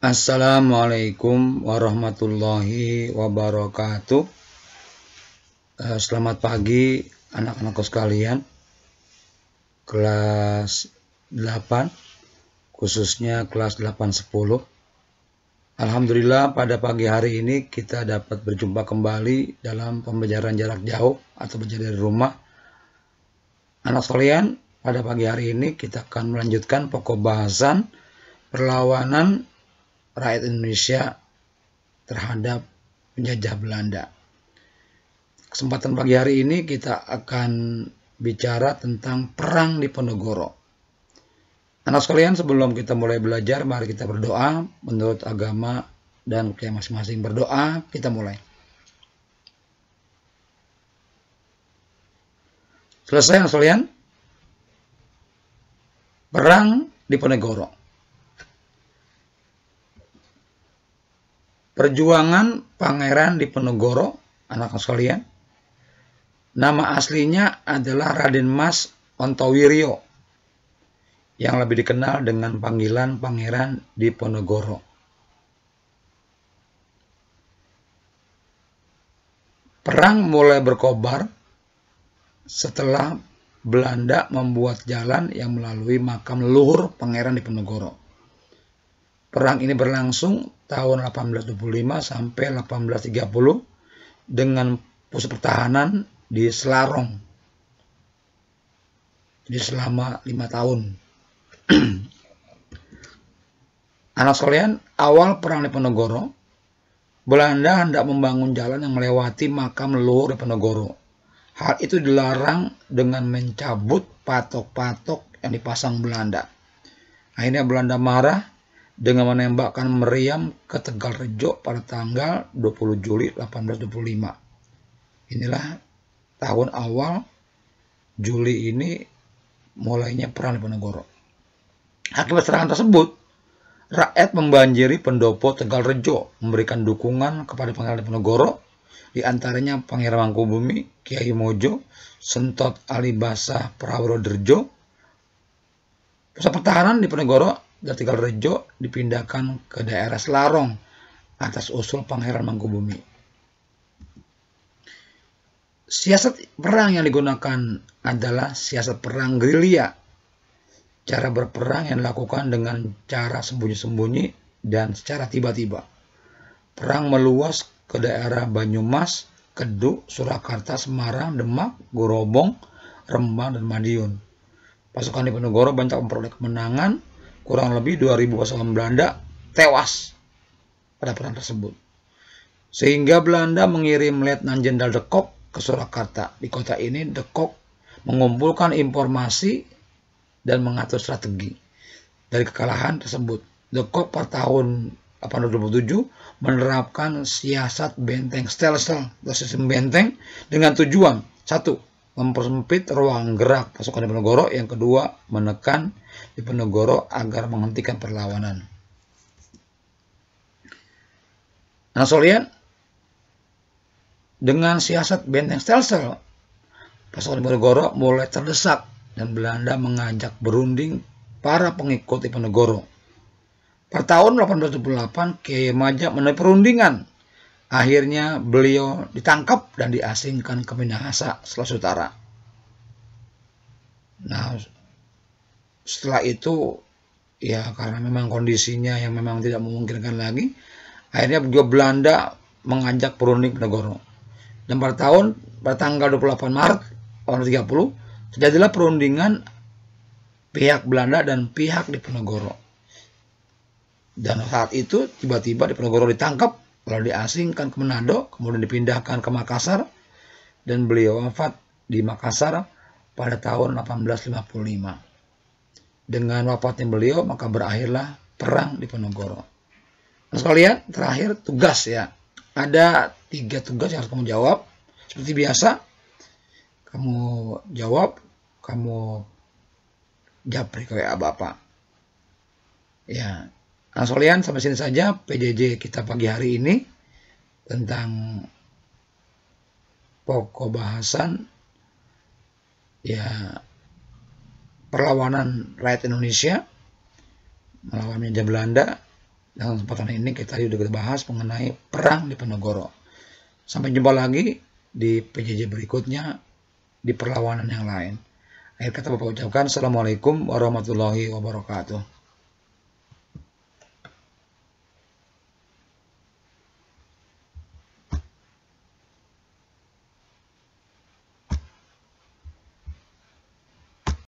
Assalamualaikum warahmatullahi wabarakatuh. Selamat pagi anak-anakku sekalian, kelas 8, khususnya kelas 8-10. Alhamdulillah pada pagi hari ini kita dapat berjumpa kembali dalam pembelajaran jarak jauh atau belajar dari rumah. Anak sekalian, pada pagi hari ini kita akan melanjutkan pokok bahasan perlawanan rakyat Indonesia terhadap penjajah Belanda. Kesempatan pagi hari ini kita akan bicara tentang perang Diponegoro. Anak sekalian, sebelum kita mulai belajar, mari kita berdoa menurut agama dan kayak masing-masing. Berdoa, kita mulai. Selesai anak sekalian? Perang Diponegoro. Perjuangan Pangeran Diponegoro, anak sekalian, nama aslinya adalah Raden Mas Ontowiryo, yang lebih dikenal dengan panggilan Pangeran Diponegoro. Perang mulai berkobar setelah Belanda membuat jalan yang melalui makam leluhur Pangeran Diponegoro. Perang ini berlangsung tahun 1825 sampai 1830 dengan pusat pertahanan di Selarong. Jadi selama 5 tahun. Anak sekalian, awal perang Diponegoro, Belanda hendak membangun jalan yang melewati makam leluhur Diponegoro. Hal itu dilarang dengan mencabut patok-patok yang dipasang Belanda. Akhirnya Belanda marah dengan menembakkan meriam ke Tegalrejo pada tanggal 20 Juli 1825. Inilah tahun awal Juli ini mulainya perang Diponegoro. Akibat serangan tersebut, rakyat membanjiri pendopo Tegalrejo memberikan dukungan kepada Pangeran Diponegoro, di antaranya Pangeran Mangkubumi, Kiai Mojo, Sentot Alibasa Prawoderjo. Pusat pertahanan Diponegoro dari Tegalrejo dipindahkan ke daerah Selarong atas usul Pangeran Mangkubumi. Siasat perang yang digunakan adalah siasat perang gerilya. Cara berperang yang dilakukan dengan cara sembunyi-sembunyi dan secara tiba-tiba. Perang meluas ke daerah Banyumas, Keduk, Surakarta, Semarang, Demak, Gorobong, Rembang, dan Madiun. Pasukan Diponegoro banyak memperoleh kemenangan. Kurang lebih 2.000 pasukan Belanda tewas pada perang tersebut. Sehingga Belanda mengirim Letnan Jenderal de Kock ke Surakarta. Di kota ini de Kock mengumpulkan informasi dan mengatur strategi. Dari kekalahan tersebut, de Kock pada tahun 1827 menerapkan siasat benteng stelsel atau sistem benteng dengan tujuan: 1. Mempersempit ruang gerak pasukan Diponegoro. Yang kedua, menekan Diponegoro agar menghentikan perlawanan. Nah, sekalian, dengan siasat benteng stelsel, pasukan Diponegoro mulai terdesak dan Belanda mengajak berunding para pengikut Diponegoro. Pada tahun 1828, Kiai Majap menuai perundingan. Akhirnya beliau ditangkap dan diasingkan ke Minahasa, Sulawesi Utara. Nah, setelah itu, ya karena memang kondisinya yang memang tidak memungkinkan lagi, akhirnya juga Belanda mengajak berunding Diponegoro. Dan pada tanggal 28 Maret 1830, terjadilah perundingan pihak Belanda dan pihak Diponegoro. Dan saat itu tiba-tiba Diponegoro ditangkap, lalu diasingkan ke Manado, kemudian dipindahkan ke Makassar, dan beliau wafat di Makassar pada tahun 1855. Dengan wafatnya beliau, maka berakhirlah perang Diponegoro. Nah, sekalian, terakhir tugas ya. Ada 3 tugas yang harus kamu jawab. Seperti biasa, kamu jawab, kamu japri kayak Bapak. Ya. Nah, sekalian, sampai sini saja PJJ kita pagi hari ini tentang pokok bahasan ya perlawanan rakyat Indonesia melawan penjajah Belanda Dalam kesempatan ini kita sudah bahas mengenai perang Diponegoro. Sampai jumpa lagi di PJJ berikutnya di perlawanan yang lain. Akhir kata Bapak ucapkan Assalamualaikum warahmatullahi wabarakatuh.